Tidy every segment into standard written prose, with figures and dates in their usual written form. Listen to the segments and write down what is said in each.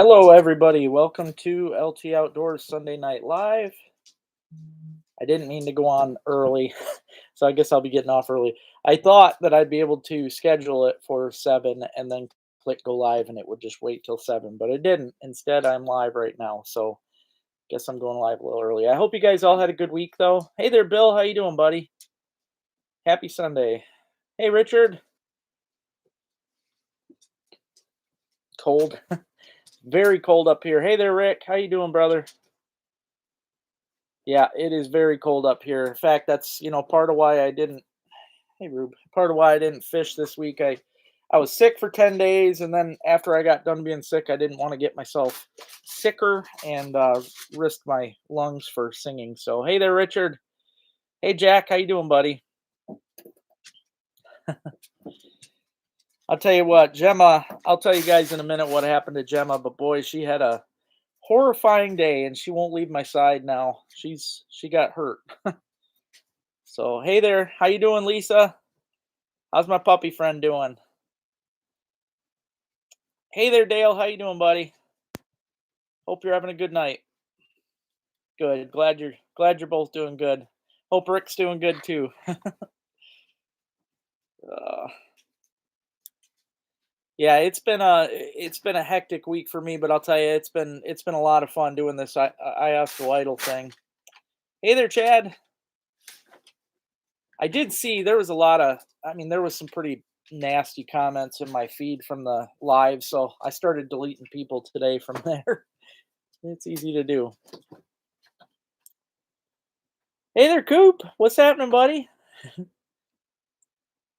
Hello, everybody. Welcome to LT Outdoors Sunday Night Live. I didn't mean to go on early, so I guess I'll be getting off early. I thought that I'd be able to schedule it for 7 and then click go live and it would just wait till 7, but it didn't. Instead, I'm live right now, so guess I'm going live a little early. I hope you guys all had a good week, though. Hey there, Bill. How you doing, buddy? Happy Sunday. Hey, Richard. Cold. Very cold up here. Hey there, Rick. How you doing, brother? Yeah, it is very cold up here. In fact, that's, part of why I didn't hey Rube, part of why I didn't fish this week. I was sick for 10 days, and then after I got done being sick, I didn't want to get myself sicker and risk my lungs for singing. So, hey there, Richard. Hey Jack, how you doing, buddy? I'll tell you what, Gemma, I'll tell you guys in a minute what happened to Gemma, but boy, she had a horrifying day and she won't leave my side now. She got hurt. So, hey there. How you doing, Lisa? How's my puppy friend doing? Hey there, Dale. How you doing, buddy? Hope you're having a good night. Good. Glad you're both doing good. Hope Rick's doing good too. Uh, yeah, it's been a hectic week for me, but I'll tell you, it's been a lot of fun doing this I ask the idle thing. Hey there, Chad. I did see there was a lot of. I mean, there was some pretty nasty comments in my feed from the live, so I started deleting people today from there. It's easy to do. Hey there, Coop. What's happening, buddy?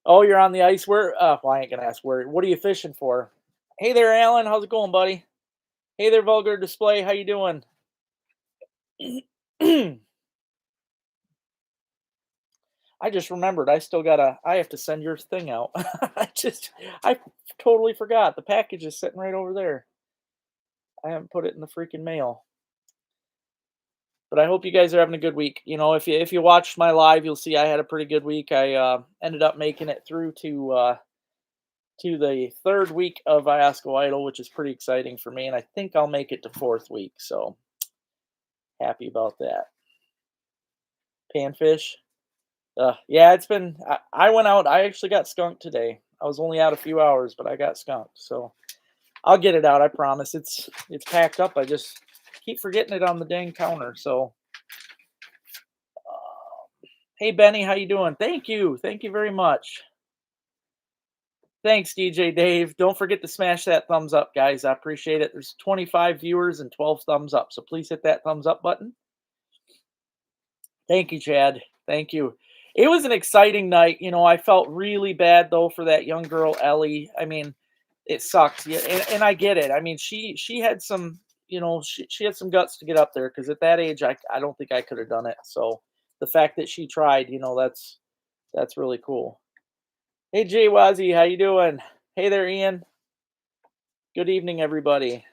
Oh, you're on the ice. Where? Well, I ain't gonna ask where. What are you fishing for? Hey there, Alan. How's it going, buddy? Hey there, Vulgar Display. How you doing? I just remembered. I have to send your thing out. I totally forgot. The package is sitting right over there. I haven't put it in the freaking mail. But I hope you guys are having a good week. If you watched my live, you'll see I had a pretty good week. I ended up making it through to the third week of Iasco Idol, which is pretty exciting for me, and I think I'll make it to fourth week. So happy about that. Panfish. Yeah, it's been. I went out. I actually got skunked today. I was only out a few hours, but I got skunked. So I'll get it out. I promise. It's packed up. I just keep forgetting it on the dang counter. So, hey Benny, how you doing? Thank you very much. Thanks, DJ Dave. Don't forget to smash that thumbs up, guys. I appreciate it. There's 25 viewers and 12 thumbs up, so please hit that thumbs up button. Thank you, Chad. Thank you. It was an exciting night. I felt really bad though for that young girl, Ellie. I mean, it sucks. Yeah, and I get it. I mean, she had some, she had some guts to get up there because at that age, I don't think I could have done it. So the fact that she tried, that's really cool. Hey, Jay Wazzy, how you doing? Hey there, Ian. Good evening, everybody.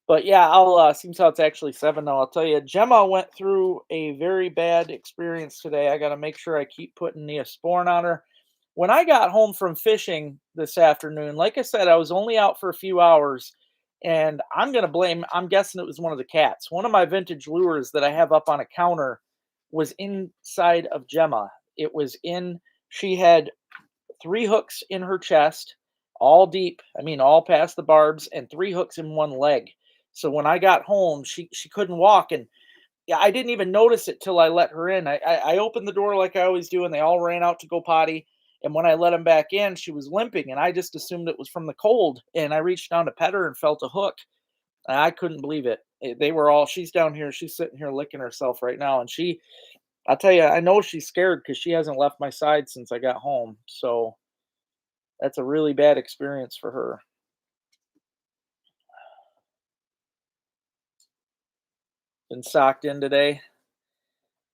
But yeah, I'll seems how it's actually 7 now. I'll tell you, Gemma went through a very bad experience today. I got to make sure I keep putting Neosporin on her. When I got home from fishing this afternoon, like I said, I was only out for a few hours, and I'm guessing it was one of the cats. One of my vintage lures that I have up on a counter was inside of Gemma. It was in, she had 3 hooks in her chest, all deep. I mean, all past the barbs, and 3 hooks in one leg. So when I got home, she couldn't walk, and yeah, I didn't even notice it till I let her in. I opened the door like I always do, and they all ran out to go potty. And when I let them back in, she was limping, and I just assumed it was from the cold. And I reached down to pet her and felt a hook. And I couldn't believe it. They were all. She's down here. She's sitting here licking herself right now, and I'll tell you, I know she's scared because she hasn't left my side since I got home. So that's a really bad experience for her. Been socked in today.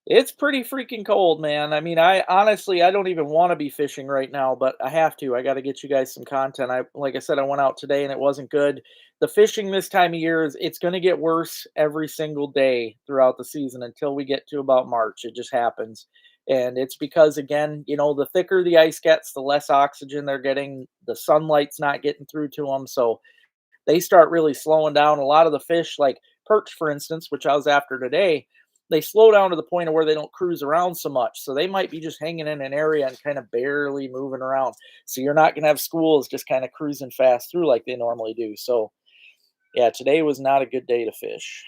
It's pretty freaking cold, man. I mean, I don't even want to be fishing right now, but I have to. I got to get you guys some content. Like I said, I went out today and it wasn't good. The fishing this time of year it's going to get worse every single day throughout the season until we get to about March. It just happens. And it's because again, the thicker the ice gets, the less oxygen they're getting. The sunlight's not getting through to them, so they start really slowing down. A lot of the fish, like perch, for instance, which I was after today, they slow down to the point of where they don't cruise around so much. So they might be just hanging in an area and kind of barely moving around. So you're not going to have schools just kind of cruising fast through like they normally do. So yeah, today was not a good day to fish,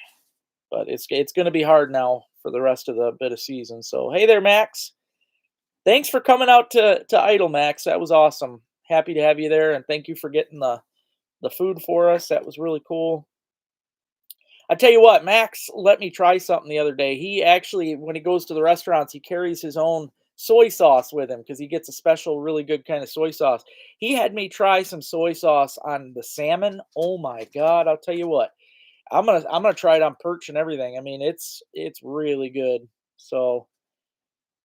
but it's going to be hard now for the rest of the bit of season. So hey there, Max. Thanks for coming out to Idle, Max. That was awesome. Happy to have you there, and thank you for getting the food for us. That was really cool. I tell you what, Max let me try something the other day. He actually, when he goes to the restaurants, he carries his own soy sauce with him because he gets a special, really good kind of soy sauce. He had me try some soy sauce on the salmon. Oh my God, I'll tell you what. I'm gonna try it on perch and everything. I mean, it's really good. So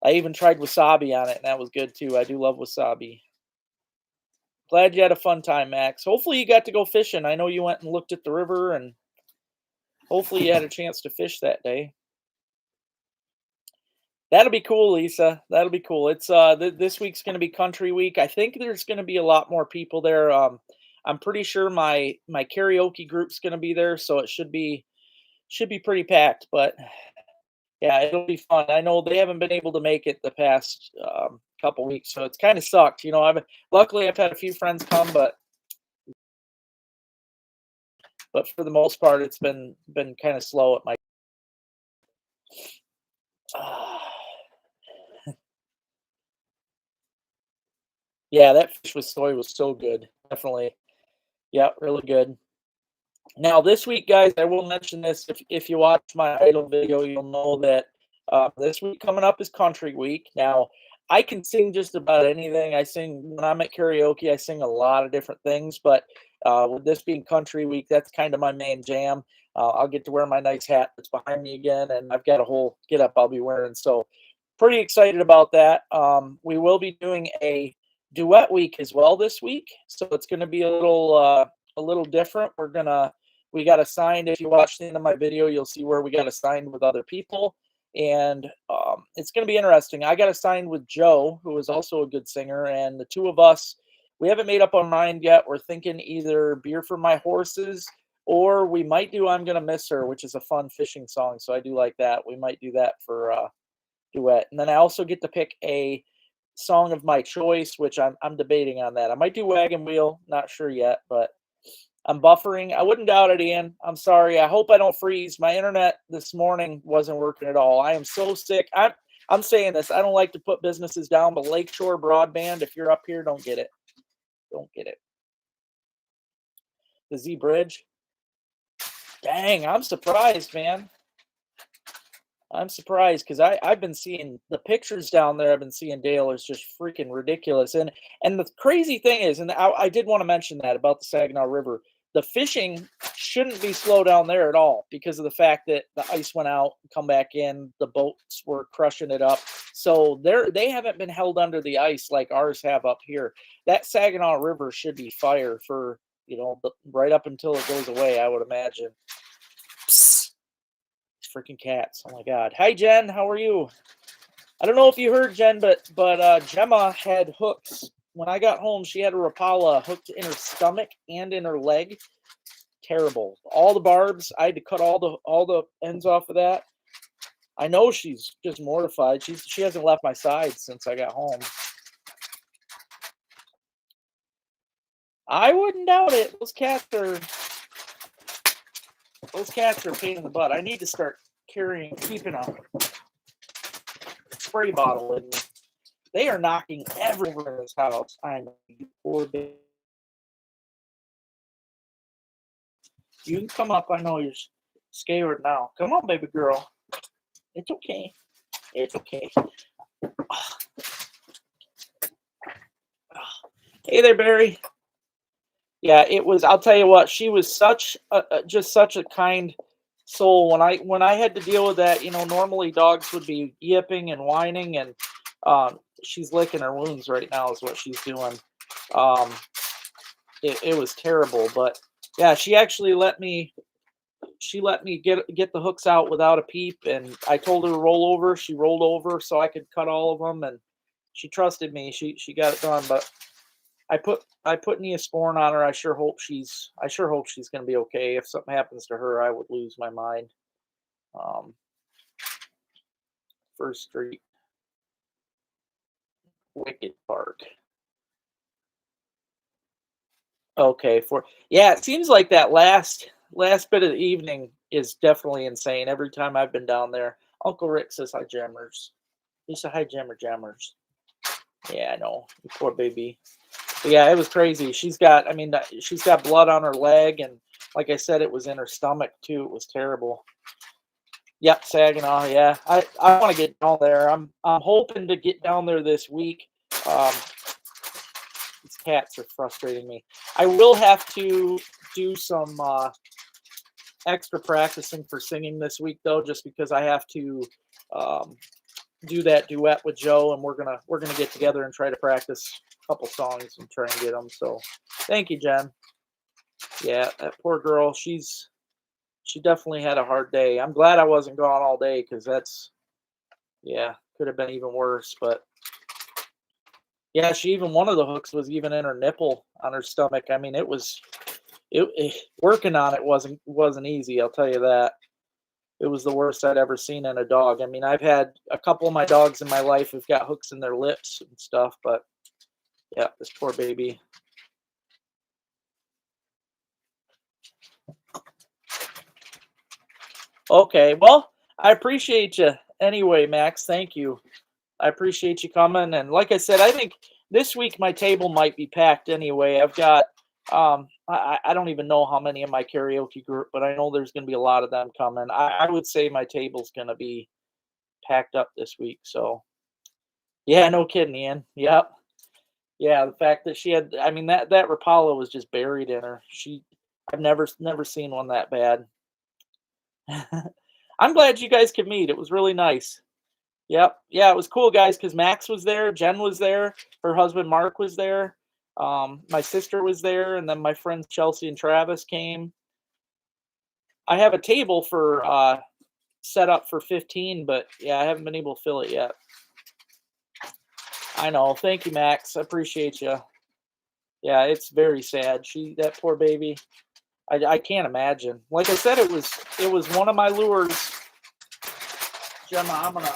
I even tried wasabi on it, and that was good too. I do love wasabi. Glad you had a fun time, Max. Hopefully you got to go fishing. I know you went and looked at the river, and hopefully you had a chance to fish that day. That'll be cool, Lisa. That'll be cool. It's this week's going to be country week. I think there's going to be a lot more people there. I'm pretty sure my karaoke group's going to be there, so it should be pretty packed. But yeah, it'll be fun. I know they haven't been able to make it the past couple weeks, so it's kind of sucked. I've luckily I've had a few friends come, but for the most part, it's been kind of slow at my. Yeah, that fish with soy was so good. Definitely. Yeah, really good. Now, this week, guys, I will mention this. If you watch my idol video, you'll know that this week coming up is Country Week. Now, I can sing just about anything. I sing when I'm at karaoke. I sing a lot of different things, but with this being Country Week, that's kind of my main jam. I'll get to wear my nice hat that's behind me again, and I've got a whole get up I'll be wearing. So, pretty excited about that. We will be doing a duet week as well this week, so it's going to be a little different. We got assigned. If you watch the end of my video, you'll see where we got assigned with other people, and it's going to be interesting. I got assigned with Joe, who is also a good singer, and the two of us, we haven't made up our mind yet. We're thinking either Beer for My Horses, or we might do I'm Gonna Miss Her, which is a fun fishing song, so I do like that. We might do that for duet, and then I also get to pick a song of my choice, which I'm debating on that. I might do Wagon Wheel, not sure yet, but I'm buffering. I wouldn't doubt it, Ian. I'm sorry. I hope I don't freeze. My internet this morning wasn't working at all. I am so sick. I'm saying this. I don't like to put businesses down, but Lakeshore Broadband, if you're up here, don't get it. Don't get it. The Z Bridge. Dang, I'm surprised, man. I'm surprised because I've been seeing the pictures down there. I've been seeing Dale is just freaking ridiculous. And the crazy thing is, and I did want to mention that about the Saginaw River. The fishing shouldn't be slow down there at all because of the fact that the ice went out, come back in, the boats were crushing it up. So they haven't been held under the ice like ours have up here. That Saginaw River should be fire for right up until it goes away, I would imagine. Psst. Freaking cats. Oh my God. Hi, Jen. How are you? I don't know if you heard, Jen, but Gemma had hooks. When I got home, she had a Rapala hooked in her stomach and in her leg. Terrible. All the barbs, I had to cut all the ends off of that. I know she's just mortified. She hasn't left my side since I got home. I wouldn't doubt it. Those cats are a pain in the butt. I need to start keeping a spray bottle in me. They are knocking everywhere in this house. I know, you poor baby. You can come up. I know you're scared now. Come on, baby girl. It's okay. It's okay. Hey there, Barry. Yeah, it was. I'll tell you what. She was just such a kind soul. When I had to deal with that, normally dogs would be yipping and whining, and she's licking her wounds right now. Is what she's doing. Um, it was terrible, but yeah, she actually let me. She let me get the hooks out without a peep, and I told her to roll over. She rolled over so I could cut all of them, and she trusted me. She got it done, but I put Neosporin on her. I sure hope she's gonna be okay. If something happens to her, I would lose my mind. Um, First Street, Wicked Park. Okay, for yeah, it seems like that last bit of the evening is definitely insane. Every time I've been down there, Uncle Rick says hi, Jammers. He said hi, Jammers. Yeah, I know. You poor baby. But yeah, it was crazy. She's got blood on her leg, and like I said, it was in her stomach too. It was terrible. Yep, Saginaw. Yeah, I want to get down there. I'm hoping to get down there this week. Um, these cats are frustrating me. I will have to do some extra practicing for singing this week though, just because I have to um, do that duet with Joe, and we're gonna get together and try to practice a couple songs and try and get them. So, thank you, Jen. Yeah, that poor girl. She definitely had a hard day. I'm glad I wasn't gone all day because that's yeah could have been even worse. But yeah, she even one of the hooks was even in her nipple on her stomach. I mean, working on it wasn't easy. I'll tell you that. It was the worst I'd ever seen in a dog. I mean, I've had a couple of my dogs in my life who've got hooks in their lips and stuff, but yeah, this poor baby. Okay, well, I appreciate you anyway, Max. Thank you. I appreciate you coming. And like I said, I think this week my table might be packed anyway. I've got I don't even know how many in my karaoke group, but I know there's gonna be a lot of them coming. I would say my table's gonna be packed up this week. So yeah, no kidding, Ian. Yep. Yeah, the fact that she had I mean that Rapala was just buried in her. I've never seen one that bad. I'm glad you guys could meet. It was really nice. Yep. Yeah, it was cool, guys, because Max was there, Jen was there, her husband Mark was there, my sister was there, and then my friends Chelsea and Travis came. I have a table for set up for 15, but yeah, I haven't been able to fill it yet. I know. Thank you, Max. I appreciate you. Yeah, it's very sad. That poor baby. I can't imagine. Like I said, it was one of my lures. Gemma, I'm gonna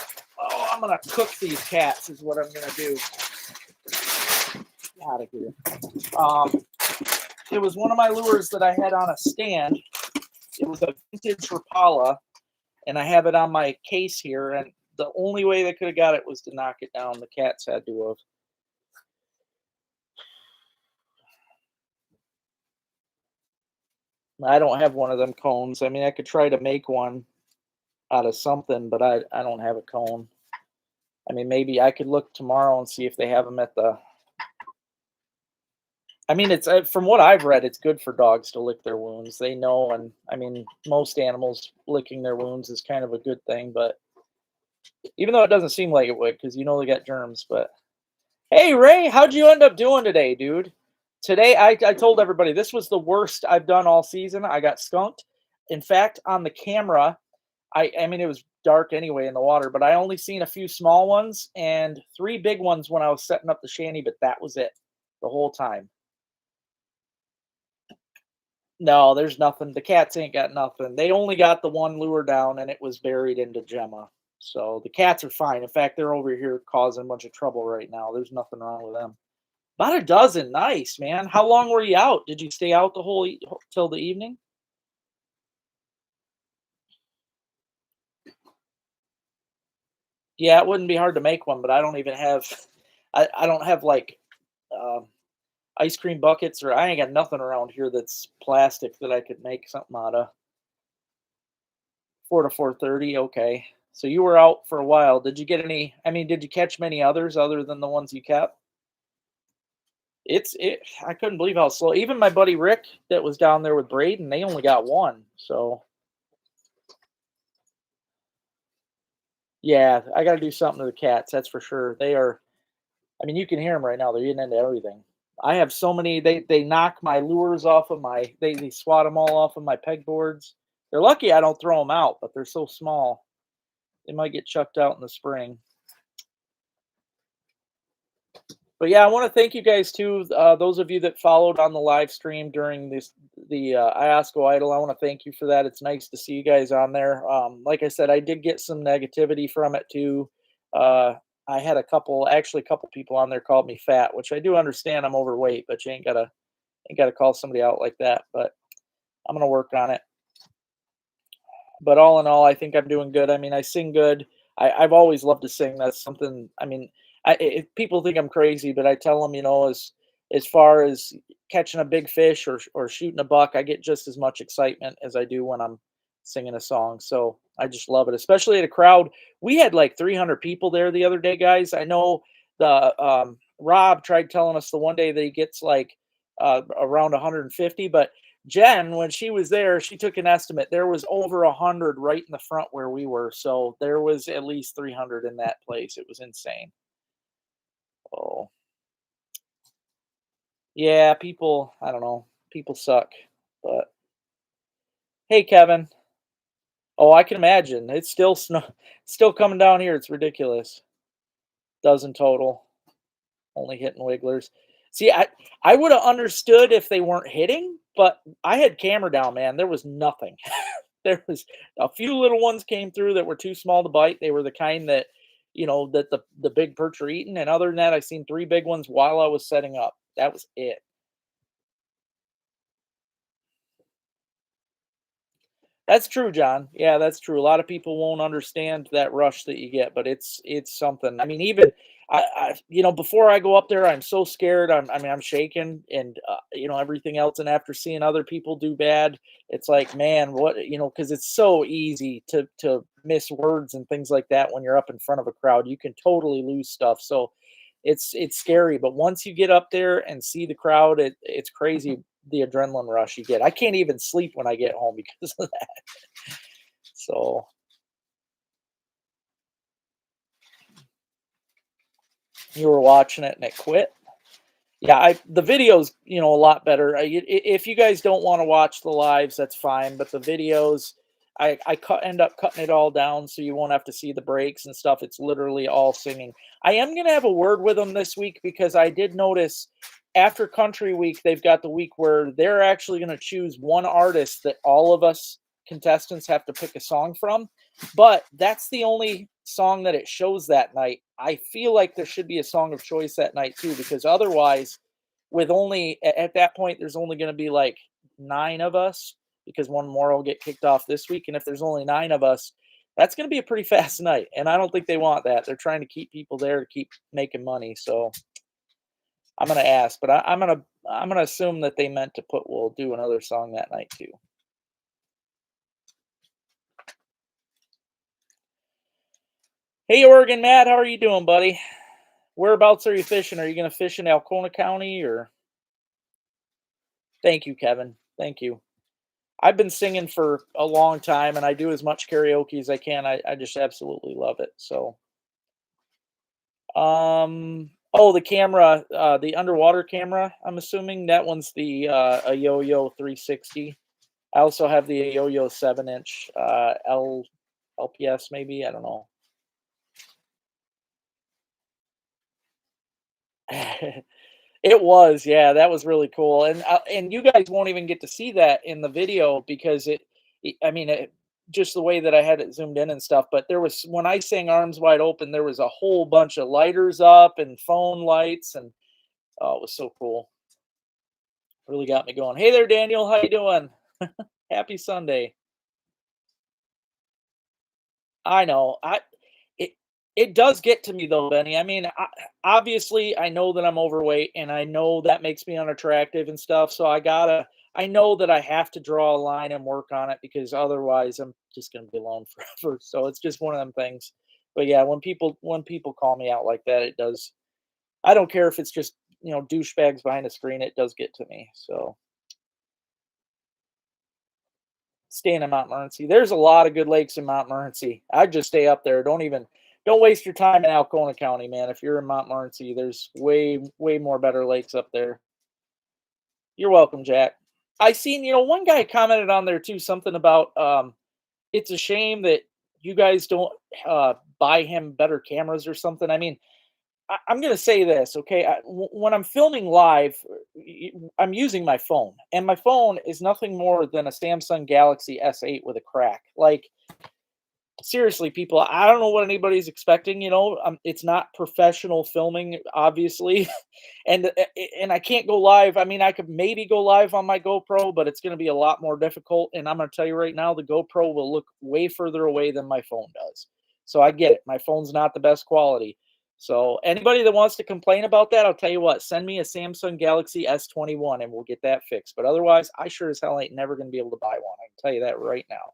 cook these cats. Is what I'm gonna do. Out of here. Um, it was one of my lures that I had on a stand. It was a vintage Rapala, and I have it on my case here. And the only way they could have got it was to knock it down. The cats had to have. I don't have one of them cones. I mean, I could try to make one out of something, but I don't have a cone. I mean, maybe I could look tomorrow and see if they have them at the. I mean, it's from what I've read, it's good for dogs to lick their wounds. They know, and I mean, most animals licking their wounds is kind of a good thing. But even though it doesn't seem like it would, because you know they got germs. But hey, Ray, how'd you end up doing today, dude? Today, I told everybody this was the worst I've done all season. I got skunked. In fact, on the camera, I mean, it was dark anyway in the water, but I only seen a few small ones and three big ones when I was setting up the shanty, but that was it the whole time. No, there's nothing. The cats ain't got nothing. They only got the one lure down and it was buried into Gemma. So the cats are fine. In fact, they're over here causing a bunch of trouble right now. There's nothing wrong with them. About a dozen. Nice, man. How long were you out? Did you stay out the whole till the evening? Yeah, it wouldn't be hard to make one, but I don't even have I don't have like um, ice cream buckets or I ain't got nothing around here that's plastic that I could make something out of. 4 to 4:30. Okay. So you were out for a while. Did you get any? I mean, did you catch many others other than the ones you kept? I couldn't believe how slow. Even my buddy Rick that was down there with Braden, they only got one. So yeah, I got to do something to the cats. That's for sure. They are. I mean, you can hear them right now. They're eating into everything. I have so many. They knock my lures off of my. They swat them all off of my pegboards. They're lucky I don't throw them out, but they're so small. They might get chucked out in the spring. But yeah, I want to thank you guys too. Those of you that followed on the live stream during the Iosco Idol, I want to thank you for that. It's nice to see you guys on there. Like I said, I did get some negativity from it too. Uh, I had actually a couple people on there called me fat, which I do understand. I'm overweight, but you ain't gotta call somebody out like that. But I'm gonna work on it. But all in all, I think I'm doing good. I mean, I sing good. I've always loved to sing. That's something. I mean, people think I'm crazy, but I tell them, as far as catching a big fish or shooting a buck, I get just as much excitement as I do when I'm singing a song. So I just love it, especially at a crowd. We had like 300 people there the other day, guys. I know the Rob tried telling us the one day that he gets like around 150, but Jen, when she was there, she took an estimate. There was over 100 right in the front where we were. So there was at least 300 in that place. It was insane. Oh, yeah, people, I don't know. People suck. But hey, Kevin. Oh, I can imagine. It's still snow, still coming down here. It's ridiculous. Dozen total, only hitting wigglers. See, I would have understood if they weren't hitting, but I had camera down, man. There was nothing. There was a few little ones came through that were too small to bite. They were the kind that, that the big perch are eating. And other than that, I seen three big ones while I was setting up. That was it. That's true, John. Yeah, that's true. A lot of people won't understand that rush that you get, but it's something. I mean, even before I go up there, I'm so scared. I'm shaking, and everything else. And after seeing other people do bad, it's like, man, what because it's so easy to miss words and things like that when you're up in front of a crowd. You can totally lose stuff. So it's scary. But once you get up there and see the crowd, it's crazy the adrenaline rush you get. I can't even sleep when I get home because of that. So you were watching it and it quit. Yeah, the videos, a lot better. If you guys don't want to watch the lives, that's fine. But the videos, end up cutting it all down so you won't have to see the breaks and stuff. It's literally all singing. I am gonna have a word with them this week because I did notice after Country Week they've got the week where they're actually gonna choose one artist that all of us contestants have to pick a song from. But that's the only song that it shows that night. I feel like there should be a song of choice that night too, because otherwise, with only at that point, there's only going to be like nine of us because one more will get kicked off this week. And if there's only nine of us, that's going to be a pretty fast night. And I don't think they want that. They're trying to keep people there to keep making money. So I'm going to ask, but I'm gonna assume that they meant to put we'll do another song that night too. Hey, Oregon Matt, how are you doing, buddy? Whereabouts are you fishing? Are you going to fish in Alcona County or? Thank you, Kevin. Thank you. I've been singing for a long time and I do as much karaoke as I can. I just absolutely love it. So, the camera, the underwater camera, I'm assuming that one's the a Yo-Yo 360. I also have the Yo-Yo 7-inch LPS maybe, I don't know. It was, yeah, that was really cool, and you guys won't even get to see that in the video because I mean, just the way that I had it zoomed in and stuff. But there was when I sang "Arms Wide Open," there was a whole bunch of lighters up and phone lights, and oh, it was so cool. Really got me going. Hey there, Daniel, how you doing? Happy Sunday. I know. It it does get to me though, Benny. I mean, obviously, I know that I'm overweight, and I know that makes me unattractive and stuff. So I know that I have to draw a line and work on it because otherwise, I'm just gonna be alone forever. So it's just one of them things. But yeah, when people call me out like that, it does. I don't care if it's just douchebags behind a screen. It does get to me. So staying in Montmorency. There's a lot of good lakes in Montmorency. I'd just stay up there. Don't waste your time in Alcona County, man. If you're in Montmorency, there's way more better lakes up there. You're welcome, Jack. I seen, one guy commented on there too, something about it's a shame that you guys don't buy him better cameras or something. I mean, I'm gonna say this, okay? When I'm filming live, I'm using my phone, and my phone is nothing more than a Samsung Galaxy S8 with a crack. Like, seriously, people, I don't know what anybody's expecting. It's not professional filming, obviously, and I can't go live. I mean, I could maybe go live on my GoPro, but it's going to be a lot more difficult. And I'm going to tell you right now, the GoPro will look way further away than my phone does. So I get it. My phone's not the best quality. So anybody that wants to complain about that, I'll tell you what, send me a Samsung Galaxy S21 and we'll get that fixed. But otherwise, I sure as hell ain't never going to be able to buy one. I can tell you that right now.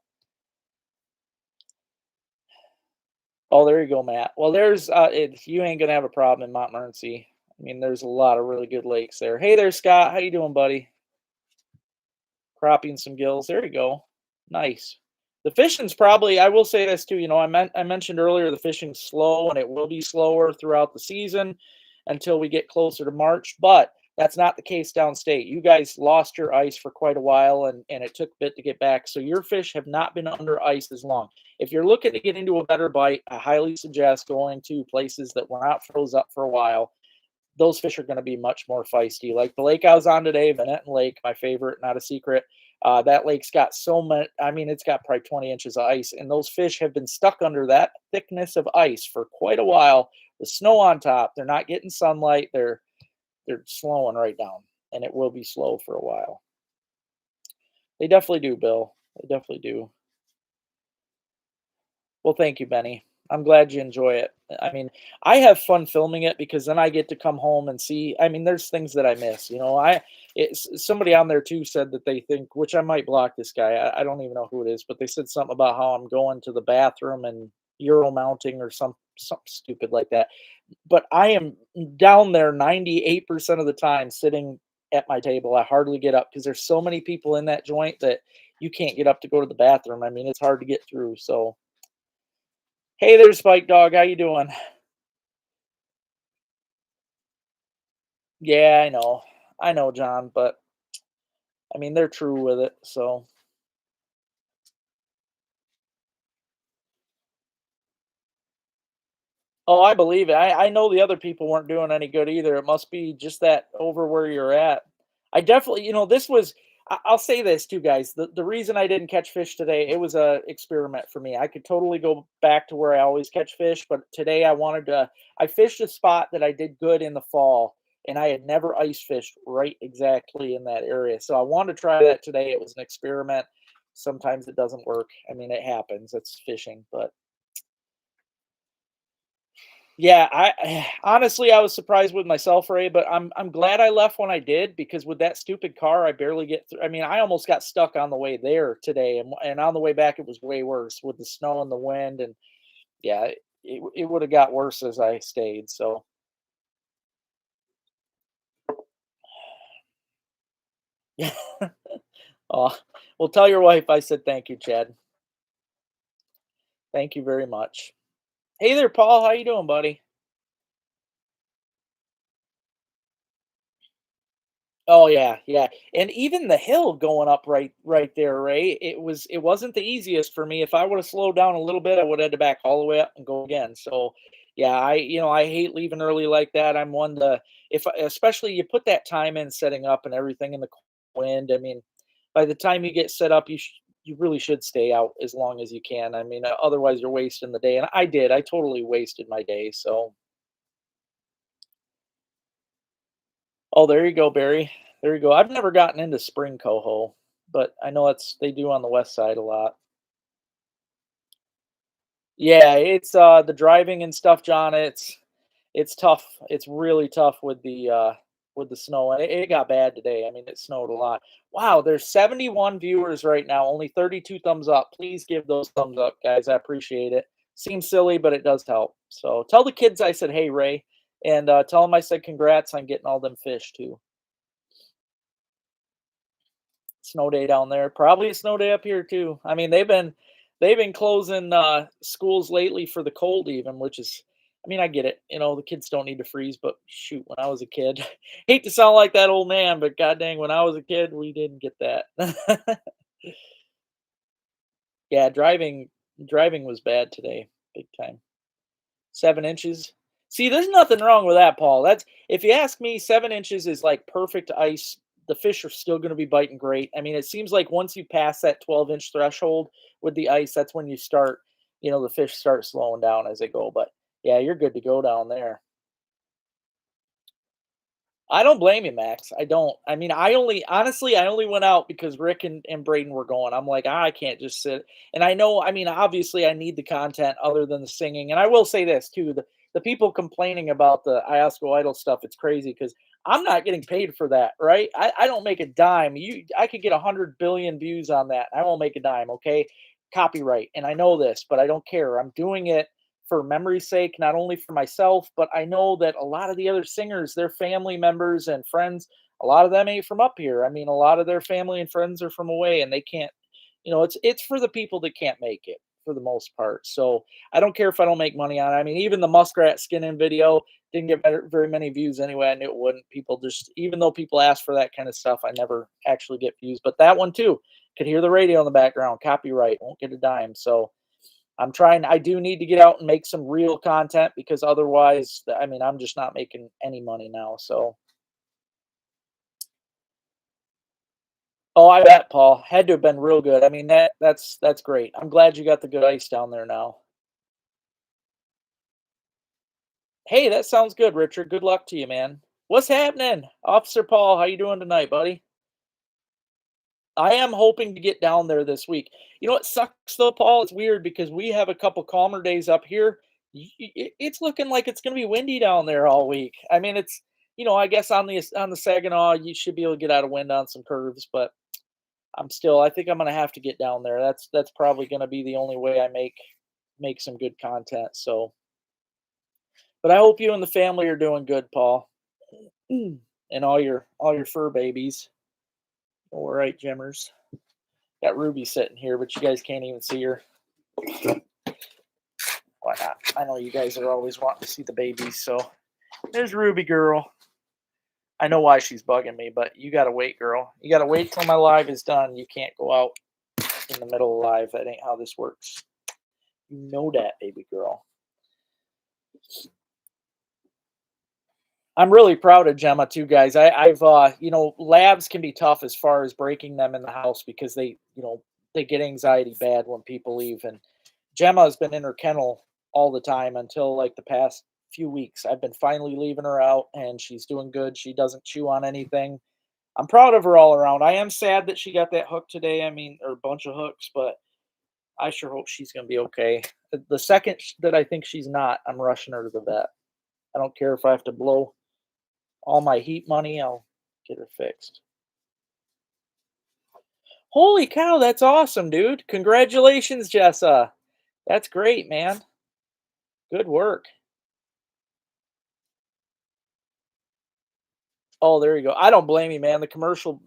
Oh, there you go, Matt. Well, you ain't gonna have a problem in Montmorency. I mean, there's a lot of really good lakes there. Hey there, Scott. How you doing, buddy? Cropping some gills. There you go. Nice. The fishing's probably. I will say this too. I mentioned earlier the fishing's slow, and it will be slower throughout the season until we get closer to March. But that's not the case downstate. You guys lost your ice for quite a while, and it took a bit to get back. So your fish have not been under ice as long. If you're looking to get into a better bite, I highly suggest going to places that were not froze up for a while. Those fish are going to be much more feisty. Like the lake I was on today, Vanetton Lake, my favorite, not a secret. That lake's got so much. I mean, it's got probably 20 inches of ice, and those fish have been stuck under that thickness of ice for quite a while. The snow on top, they're not getting sunlight. They're slowing right down, and it will be slow for a while. They definitely do, Bill. They definitely do. Well, thank you, Benny. I'm glad you enjoy it. I mean, I have fun filming it because then I get to come home and see. I mean, there's things that I miss. Somebody on there too said that they think, which I might block this guy. I don't even know who it is, but they said something about how I'm going to the bathroom and Euro mounting or something stupid like that. But I am down there 98% of the time sitting at my table. I hardly get up because there's so many people in that joint that you can't get up to go to the bathroom. I mean, it's hard to get through. So hey there, Spike Dog. How you doing? Yeah, I know. I know, John, but I mean they're true with it. So oh, I believe it. I know the other people weren't doing any good either. It must be just that over where you're at. I definitely, this was. I'll say this too, guys. The reason I didn't catch fish today, it was a experiment for me. I could totally go back to where I always catch fish, but today I wanted to. I fished a spot that I did good in the fall, and I had never ice fished right exactly in that area. So I wanted to try that today. It was an experiment. Sometimes it doesn't work. I mean, it happens. It's fishing, but yeah, I honestly, I was surprised with myself, Ray, but I'm glad I left when I did because with that stupid car, I barely get through. I mean, I almost got stuck on the way there today, and on the way back, it was way worse with the snow and the wind, and yeah, it would have got worse as I stayed. So yeah, oh, well, tell your wife I said thank you, Chad. Thank you very much. Hey there, Paul. How you doing, buddy? Oh yeah, yeah. And even the hill going up right there, Ray, it wasn't the easiest for me. If I would have slowed down a little bit, I would have had to back all the way up and go again. So yeah, I hate leaving early like that. I'm one to especially you put that time in setting up and everything in the wind. I mean, by the time you get set up, you really should stay out as long as you can. I mean, otherwise you're wasting the day. And I did. I totally wasted my day. So oh, there you go, Barry. There you go. I've never gotten into spring coho, but I know they do on the west side a lot. Yeah, it's the driving and stuff, John. It's tough. It's really tough with the snow. And it got bad today. I mean, it snowed a lot. Wow, there's 71 viewers right now, only 32 thumbs up. Please give those thumbs up, guys. I appreciate it. Seems silly, but it does help. So tell the kids I said, hey, Ray, and tell them I said congrats on getting all them fish too. Snow day down there. Probably a snow day up here too. I mean, they've been closing schools lately for the cold even, which is I mean, I get it. The kids don't need to freeze, but shoot, when I was a kid, hate to sound like that old man, but god dang, when I was a kid, we didn't get that. Yeah, driving was bad today, big time. 7 inches. See, there's nothing wrong with that, Paul. That's if you ask me, 7 inches is like perfect ice. The fish are still going to be biting great. I mean, it seems like once you pass that 12-inch threshold with the ice, that's when you start, the fish start slowing down as they go. But yeah, you're good to go down there. I don't blame you, Max. I don't. I mean, I only went out because Rick and Braden were going. I'm like, I can't just sit. And I know, I mean, obviously I need the content other than the singing. And I will say this too, the people complaining about the Iosco Idol stuff, it's crazy because I'm not getting paid for that, right? I don't make a dime. I could get 100 billion views on that. I won't make a dime, okay? Copyright. And I know this, but I don't care. I'm doing it for memory's sake, not only for myself, but I know that a lot of the other singers, their family members and friends, a lot of them ain't from up here. I mean, a lot of their family and friends are from away and they can't, it's for the people that can't make it for the most part. So I don't care if I don't make money on it. I mean, even the muskrat skinning video didn't get very many views anyway. I knew it wouldn't. People just, even though people ask for that kind of stuff, I never actually get views. But that one too, could hear the radio in the background, copyright, won't get a dime. So I do need to get out and make some real content because otherwise, I mean, I'm just not making any money now. So, oh, I bet, Paul. Had to have been real good. I mean, that's great. I'm glad you got the good ice down there now. Hey, that sounds good, Richard. Good luck to you, man. What's happening? Officer Paul, how you doing tonight, buddy? I am hoping to get down there this week. You know what sucks though, Paul? It's weird because we have a couple calmer days up here. It's looking like it's going to be windy down there all week. I mean, I guess on the Saginaw, you should be able to get out of wind on some curves, but I think I'm going to have to get down there. That's probably going to be the only way I make some good content. So, but I hope you and the family are doing good, Paul, and all your fur babies. All right, Gemmers. Got Ruby sitting here, but you guys can't even see her. Why not? I know you guys are always wanting to see the babies, so there's Ruby girl. I know why she's bugging me, but you gotta wait, girl. You gotta wait till my live is done. You can't go out in the middle of live. That ain't how this works. You know that, baby girl. I'm really proud of Gemma too, guys. I've labs can be tough as far as breaking them in the house because they get anxiety bad when people leave. And Gemma has been in her kennel all the time until like the past few weeks. I've been finally leaving her out and she's doing good. She doesn't chew on anything. I'm proud of her all around. I am sad that she got that hook today. I mean, or a bunch of hooks, but I sure hope she's going to be okay. The second that I think she's not, I'm rushing her to the vet. I don't care if I have to blow all my heat money, I'll get her fixed. Holy cow, that's awesome, dude. Congratulations, Jessa. That's great, man. Good work. Oh, there you go. I don't blame you, man. The commercial,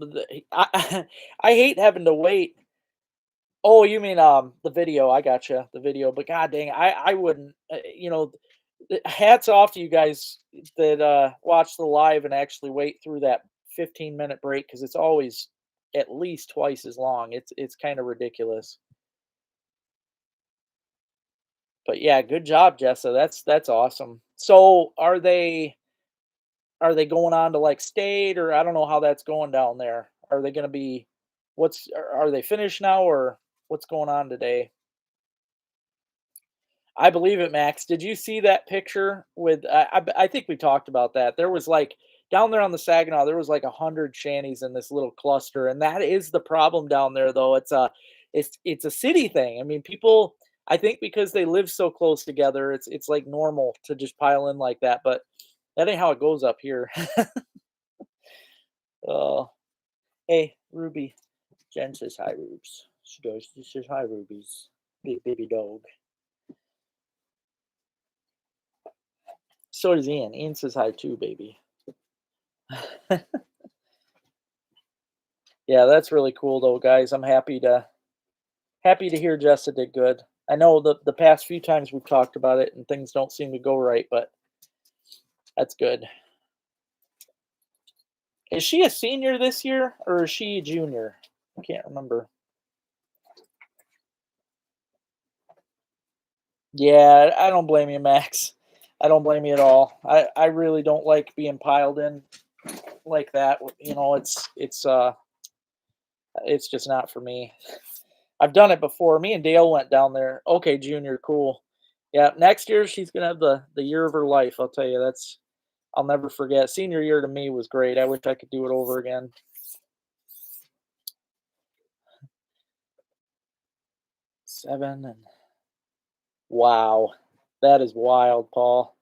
I hate having to wait. Oh, you mean the video? I gotcha, the video. But god dang, I wouldn't. Hats off to you guys that watch the live and actually wait through that 15-minute break because it's always at least twice as long. It's kind of ridiculous. But yeah, good job, Jessa. That's awesome. So are they going on to like state or I don't know how that's going down there. Are they going to be are they finished now or what's going on today? I believe it, Max. Did you see that picture with? I think we talked about that. There was like down there on the Saginaw, there was like 100 shanties in this little cluster, and that is the problem down there. Though it's a city thing. I mean, people. I think because they live so close together, it's like normal to just pile in like that. But that ain't how it goes up here. Oh, hey, Ruby. Jen says hi, Rubes. She says hi, Rubies. Big baby dog. So does Ian. Ian says hi too, baby. Yeah, that's really cool though, guys. I'm happy to hear Jessa did good. I know the past few times we've talked about it and things don't seem to go right, but that's good. Is she a senior this year or is she a junior? I can't remember. Yeah, I don't blame you, Max. I don't blame you at all. I really don't like being piled in like that. You know, it's just not for me. I've done it before. Me and Dale went down there. Okay, Junior, cool. Yeah, next year she's gonna have the year of her life. I'll tell you, I'll never forget. Senior year to me was great. I wish I could do it over again. 7 and wow, that is wild, Paul.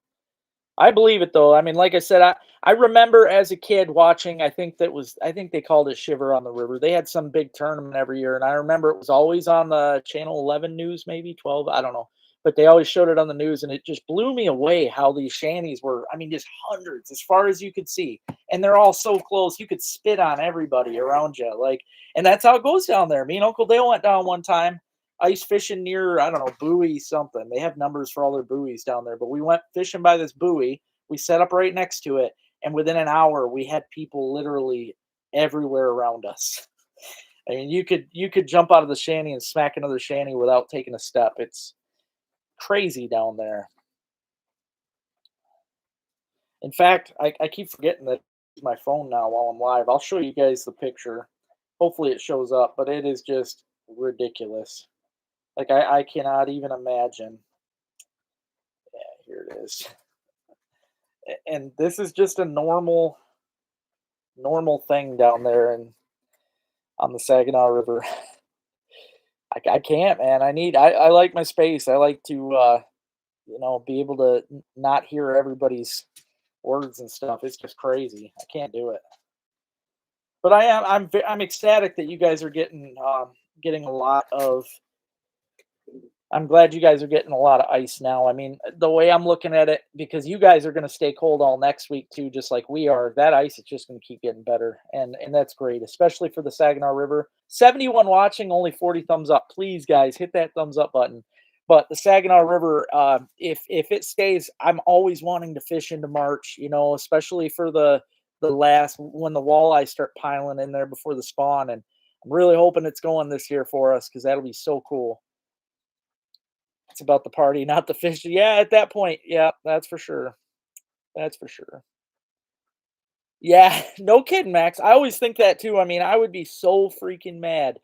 I believe it though. I mean, like I said, I remember as a kid watching. I think they called it Shiver on the River. They had some big tournament every year, and I remember it was always on the Channel 11 news, maybe 12. I don't know, but they always showed it on the news, and it just blew me away how these shanties were. I mean, just hundreds as far as you could see, and they're all so close. You could spit on everybody around you, like, and that's how it goes down there. Me and Uncle Dale went down one time ice fishing near, I don't know, buoy something. They have numbers for all their buoys down there, but we went fishing by this buoy. We set up right next to it, and within an hour, we had people literally everywhere around us. I mean, you could jump out of the shanty and smack another shanty without taking a step. It's crazy down there. In fact, I keep forgetting that it's my phone now while I'm live. I'll show you guys the picture. Hopefully it shows up, but it is just ridiculous. Like I cannot even imagine. Yeah, here it is. And this is just a normal thing down there and on the Saginaw River. I can't, man. I like my space. I like to be able to not hear everybody's words and stuff. It's just crazy. I can't do it. But I'm ecstatic that you guys are getting a lot of. I'm glad you guys are getting a lot of ice now. I mean, the way I'm looking at it, because you guys are going to stay cold all next week too, just like we are. That ice is just going to keep getting better, and that's great, especially for the Saginaw River. 71 watching, only 40 thumbs up. Please, guys, hit that thumbs up button. But the Saginaw River, if it stays, I'm always wanting to fish into March. You know, especially for the last when the walleyes start piling in there before the spawn, and I'm really hoping it's going this year for us because that'll be so cool. It's about the party, not the fish. Yeah, at that point, yeah, that's for sure. That's for sure. Yeah, no kidding, Max. I always think that too. I mean, I would be so freaking mad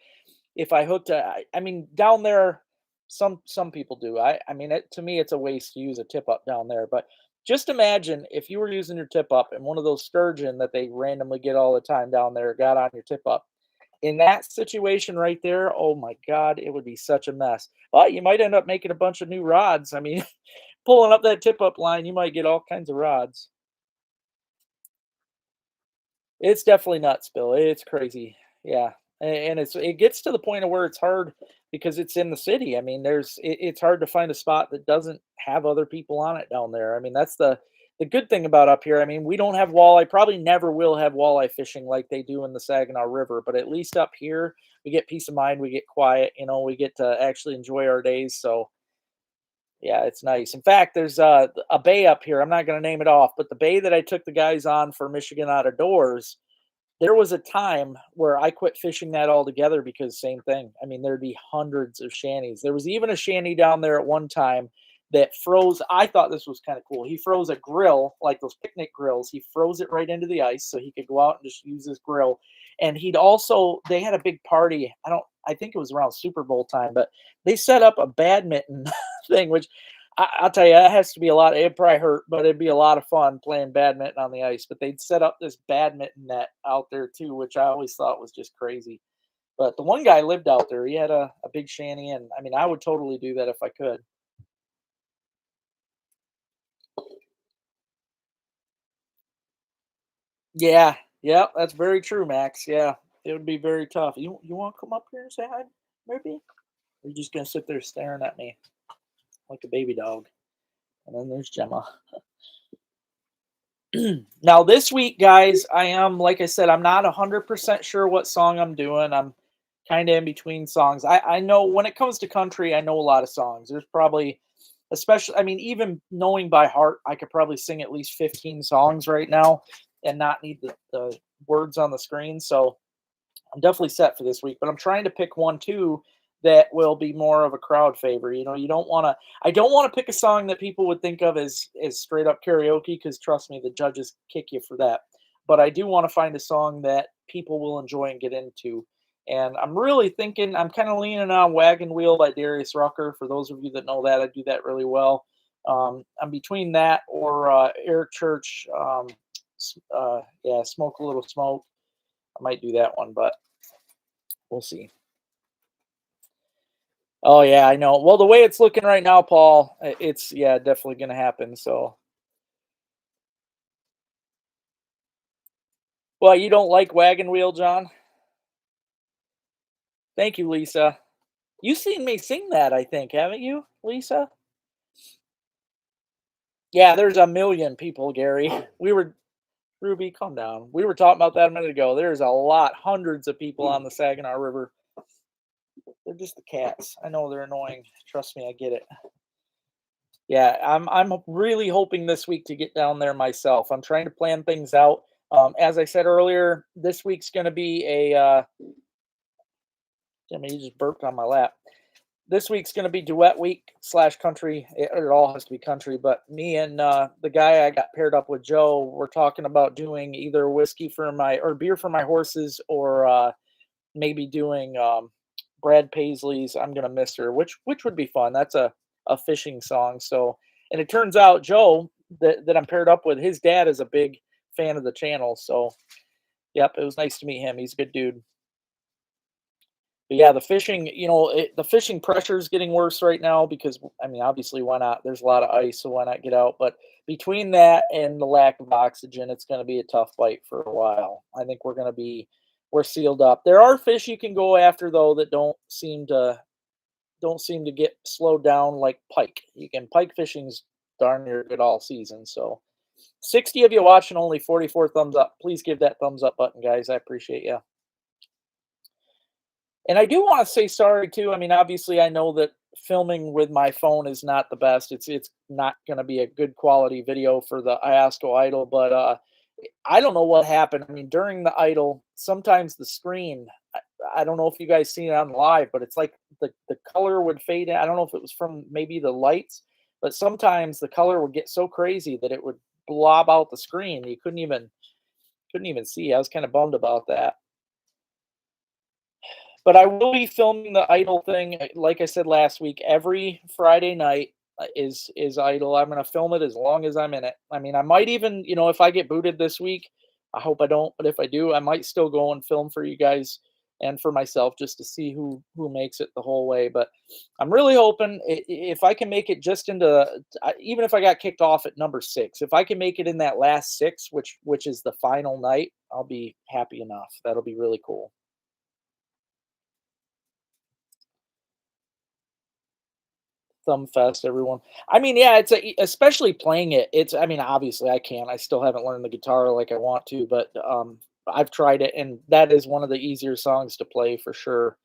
if I hooked a. I mean, down there, some people do. I mean, to me, it's a waste to use a tip up down there. But just imagine if you were using your tip up and one of those sturgeon that they randomly get all the time down there got on your tip up. In that situation right there, oh my God, it would be such a mess. But you might end up making a bunch of new rods. I mean, pulling up that tip up line, you might get all kinds of rods. It's definitely nuts, Bill. It's crazy. Yeah. And it gets to the point of where it's hard because it's in the city. I mean, it's hard to find a spot that doesn't have other people on it down there. I mean, that's the good thing about up here. I mean, we don't have walleye, probably never will have walleye fishing like they do in the Saginaw River, but at least up here we get peace of mind, we get quiet, we get to actually enjoy our days. So yeah, it's nice. In fact, there's a bay up here. I'm not going to name it off, but the bay that I took the guys on for Michigan Out of Doors, there was a time where I quit fishing that altogether because same thing. I mean, there'd be hundreds of shanties. There was even a shanty down there at one time that froze. I thought this was kind of cool. He froze a grill, like those picnic grills. He froze it right into the ice so he could go out and just use his grill. And they had a big party. I think it was around Super Bowl time, but they set up a badminton thing, which I'll tell you, that has to be a lot. It probably hurt, but it'd be a lot of fun playing badminton on the ice. But they'd set up this badminton net out there too, which I always thought was just crazy. But the one guy lived out there. He had a big shanty, and I mean, I would totally do that if I could. Yeah, yeah, that's very true, Max. Yeah, it would be very tough. You want to come up here and say hi, maybe? Or you just gonna sit there staring at me like a baby dog? And then there's Gemma. Now this week, guys, I am like I said, I'm not 100% sure what song I'm doing. I'm kind of in between songs. I know when it comes to country, I know a lot of songs. There's probably, especially, I mean, even knowing by heart, I could probably sing at least 15 songs right now and not need the words on the screen. So I'm definitely set for this week. But I'm trying to pick one too that will be more of a crowd favorite. You don't want to. I don't want to pick a song that people would think of as straight up karaoke because trust me, the judges kick you for that. But I do want to find a song that people will enjoy and get into. And I'm really thinking, I'm kind of leaning on Wagon Wheel by Darius Rucker. For those of you that know that, I do that really well. I'm between that or Eric Church. Yeah, Smoke a Little Smoke. I might do that one, but we'll see. Oh yeah, I know. Well, the way it's looking right now, Paul, it's yeah, definitely going to happen. So, well, you don't like Wagon Wheel, John? Thank you, Lisa. You've seen me sing that, I think, haven't you, Lisa? Yeah, there's a million people, Gary. We were Ruby, calm down. We were talking about that a minute ago. There's a lot, hundreds of people on the Saginaw River. They're just the cats. I know they're annoying. Trust me, I get it. Yeah, I'm really hoping this week to get down there myself. I'm trying to plan things out. As I said earlier, this week's going to be a. I mean, you just burped on my lap. This week's going to be duet week slash country. It all has to be country, but me and the guy I got paired up with, Joe, we're talking about doing either whiskey for my or beer for my horses, or maybe doing Brad Paisley's "I'm Gonna Miss Her," which would be fun. That's a fishing song. So, and it turns out Joe that I'm paired up with, his dad is a big fan of the channel. So, yep, it was nice to meet him. He's a good dude. But yeah, the fishing, the fishing pressure is getting worse right now because, I mean, obviously, why not? There's a lot of ice, so why not get out? But between that and the lack of oxygen, it's going to be a tough fight for a while. I think we're sealed up. There are fish you can go after though that don't seem to get slowed down like pike. Pike fishing's darn near good all season. So 60 of you watching, only 44 thumbs up. Please give that thumbs up button, guys. I appreciate you. And I do want to say sorry too. I mean, obviously, I know that filming with my phone is not the best. It's not going to be a good quality video for the Iasco Idol, but I don't know what happened. I mean, during the Idol, sometimes the screen. I don't know if you guys seen it on live, but it's like the color would fade in. I don't know if it was from maybe the lights, but sometimes the color would get so crazy that it would blob out the screen. You couldn't even see. I was kind of bummed about that. But I will be filming the Idol thing, like I said last week, every Friday night is Idol. I'm gonna film it as long as I'm in it. I mean, I might even, if I get booted this week, I hope I don't, but if I do, I might still go and film for you guys and for myself just to see who makes it the whole way. But I'm really hoping if I can make it just into, even if I got kicked off at number 6, if I can make it in that last 6, which is the final night, I'll be happy enough. That'll be really cool. Thumb fest, everyone. I mean, yeah, especially playing it. I mean, obviously I can't. I still haven't learned the guitar like I want to, but I've tried it, and that is one of the easier songs to play for sure.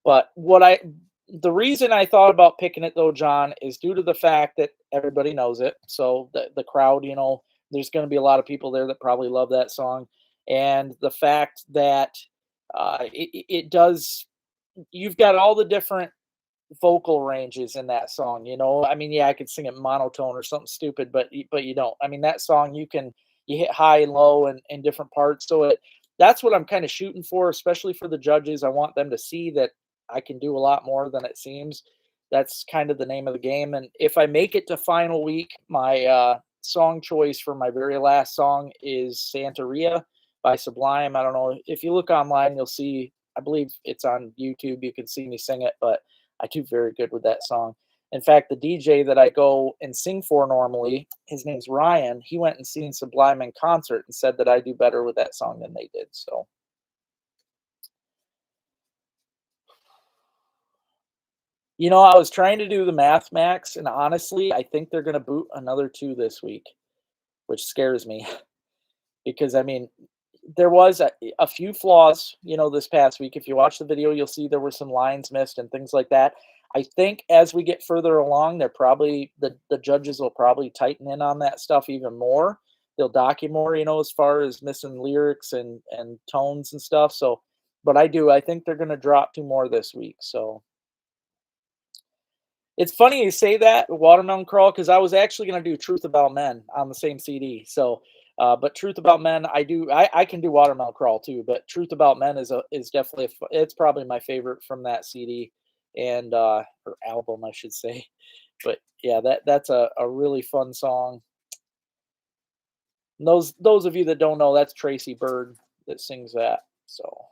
But the reason I thought about picking it though, John, is due to the fact that everybody knows it. So the crowd, there's going to be a lot of people there that probably love that song, and the fact that it does. You've got all the different vocal ranges in that song, I mean, yeah, I could sing it monotone or something stupid, but you don't. I mean, that song you hit high and low and different parts. So that's what I'm kind of shooting for, especially for the judges. I want them to see that I can do a lot more than it seems. That's kind of the name of the game. And if I make it to final week, my song choice for my very last song is Santeria by Sublime. I don't know if you look online, you'll see, I believe it's on YouTube. You can see me sing it, but I do very good with that song. In fact, the DJ that I go and sing for normally, his name's Ryan. He went and seen Sublime in concert and said that I do better with that song than they did. So, I was trying to do the math, Max, and honestly, I think they're going to boot another 2 this week, which scares me because I mean, there was a few flaws, this past week. If you watch the video, you'll see there were some lines missed and things like that. I think as we get further along, they're probably the judges will probably tighten in on that stuff even more. They'll dock you more, as far as missing lyrics and tones and stuff. So, but I think they're going to drop 2 more this week. So It's funny you say that, Watermelon Crawl, because I was actually gonna do Truth About Men on the same CD. So, but Truth About Men, I can do Watermelon Crawl too, but Truth About Men is definitely it's probably my favorite from that CD and or album, I should say. But yeah, that's a really fun song. And those of you that don't know, that's Tracy Bird that sings that. So,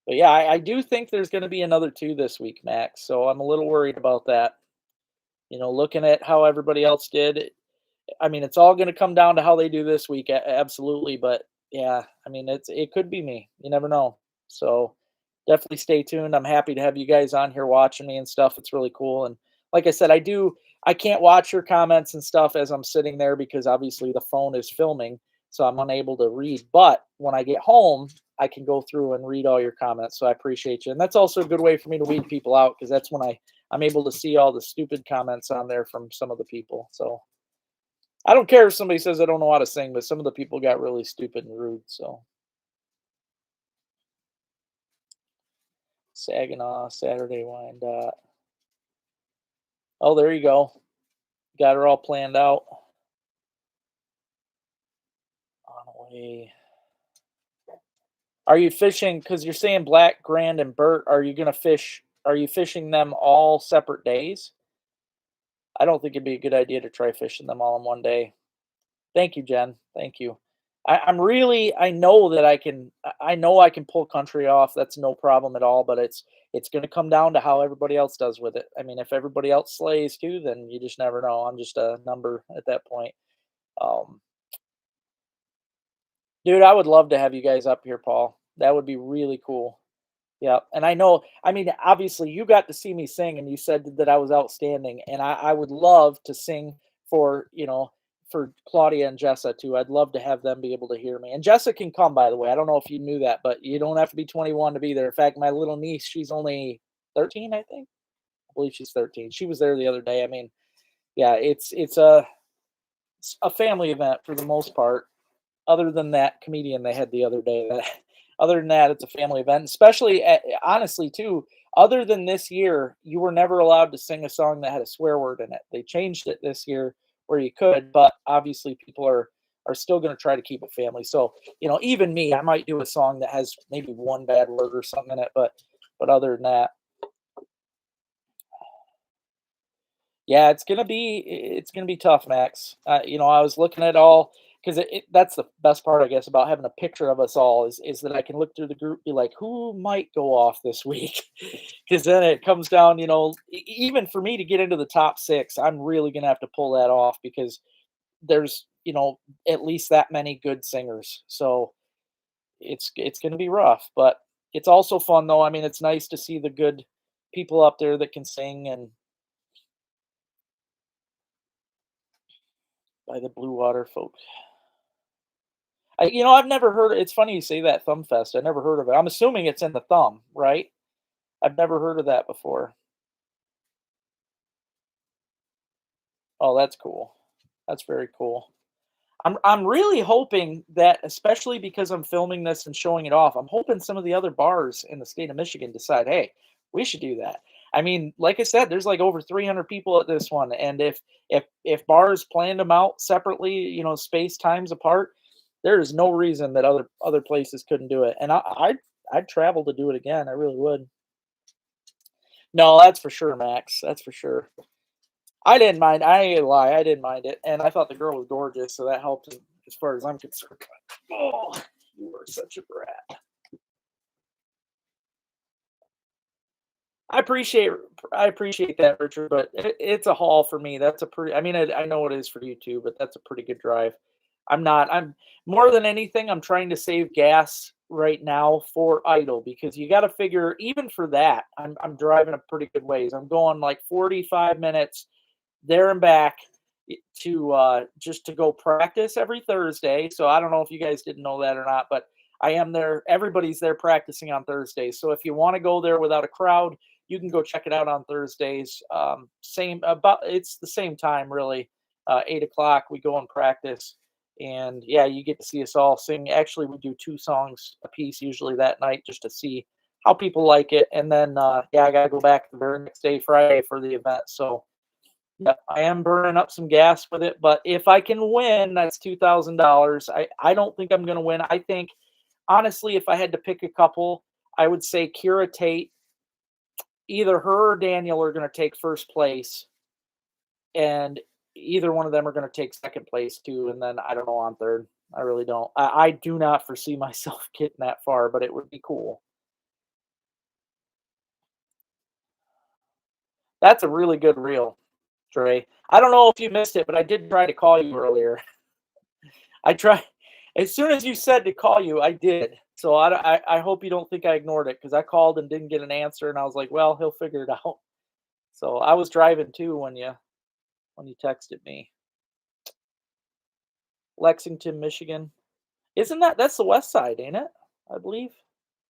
but yeah, I do think there's going to be another two this week, Max. So I'm a little worried about that. Looking at how everybody else did, I mean, it's all going to come down to how they do this week, absolutely. But yeah, I mean, it could be me. You never know. So definitely stay tuned. I'm happy to have you guys on here watching me and stuff. It's really cool. And like I said, I can't watch your comments and stuff as I'm sitting there because obviously the phone is filming, so I'm unable to read. But when I get home, I can go through and read all your comments. So I appreciate you. And that's also a good way for me to weed people out because that's when I'm able to see all the stupid comments on there from some of the people. So I don't care if somebody says I don't know how to sing, but some of the people got really stupid and rude. So Saginaw Saturday Wyandotte. Oh, there you go. Got her all planned out. On the way. Are you fishing? Because you're saying Black, Grand, and Burt. Are you gonna fish? Are you fishing them all separate days? I don't think it'd be a good idea to try fishing them all in one day. Thank you, Jen. Thank you. I'm really. I know that I can. I know I can pull country off. That's no problem at all. But it's going to come down to how everybody else does with it. I mean, if everybody else slays too, then you just never know. I'm just a number at that point. Um, Dude, I would love to have you guys up here, Paul. That would be really cool. Yeah, and I know, I mean, obviously you got to see me sing and you said that I was outstanding and I would love to sing for, for Claudia and Jessa too. I'd love to have them be able to hear me. And Jessa can come, by the way. I don't know if you knew that, but you don't have to be 21 to be there. In fact, my little niece, she's only 13, I think. I believe she's 13. She was there the other day. I mean, yeah, it's a family event for the most part other than that comedian they had the other day. That other than that, it's a family event. Especially, honestly, too. Other than this year, you were never allowed to sing a song that had a swear word in it. They changed it this year where you could, but obviously people are still going to try to keep it family. So even me, I might do a song that has maybe one bad word or something in it, but other than that, yeah, it's gonna be tough, Max. I was looking at all because that's the best part, I guess, about having a picture of us all is that I can look through the group, be like, who might go off this week? Because then it comes down, even for me to get into the top six, I'm really gonna have to pull that off because there's at least that many good singers. So it's gonna be rough, but it's also fun though. I mean, it's nice to see the good people up there that can sing and by the Blue Water folk. I've never heard. It's funny you say that Thumb Fest. I never heard of it. I'm assuming it's in the Thumb, right? I've never heard of that before. Oh, that's cool. That's very cool. I'm really hoping that, especially because I'm filming this and showing it off, I'm hoping some of the other bars in the state of Michigan decide, hey, we should do that. I mean, like I said, there's like over 300 people at this one, and if bars planned them out separately, space times apart, there is no reason that other places couldn't do it. And I'd travel to do it again. I really would. No, that's for sure, Max. That's for sure. I didn't mind. I ain't gonna lie. I didn't mind it, and I thought the girl was gorgeous, so that helped as far as I'm concerned. Oh, you are such a brat. I appreciate I appreciate that, Richard, but it's a haul for me. That's a pretty. I mean, I know it is for you too, but that's a pretty good drive. I'm not. I'm more than anything. I'm trying to save gas right now for idle because you got to figure even for that. I'm driving a pretty good ways. I'm going like 45 minutes there and back to just to go practice every Thursday. So I don't know if you guys didn't know that or not, but I am there. Everybody's there practicing on Thursdays. So if you want to go there without a crowd, you can go check it out on Thursdays. Same about it's the same time really. 8 o'clock we go and practice, and yeah, you get to see us all sing. Actually, we do two songs a piece usually that night just to see how people like it. And then yeah, I gotta go back the very next day, Friday, for the event. So yeah, I am burning up some gas with it. But if I can win, that's $2,000. I don't think I'm gonna win. I think honestly, if I had to pick a couple, I would say Kira Tate. Either her or Daniel are gonna take first place, and either one of them are gonna take second place too. And then I don't know on third. I really don't. I do not foresee myself getting that far, but it would be cool. That's a really good reel, Trey. I don't know if you missed it, but I did try to call you earlier. I tried as soon as you said to call you, I did. So I hope you don't think I ignored it because I called and didn't get an answer, and I was like, well, he'll figure it out. So I was driving too when you texted me. Lexington, Michigan. Isn't that's the west side, ain't it? I believe.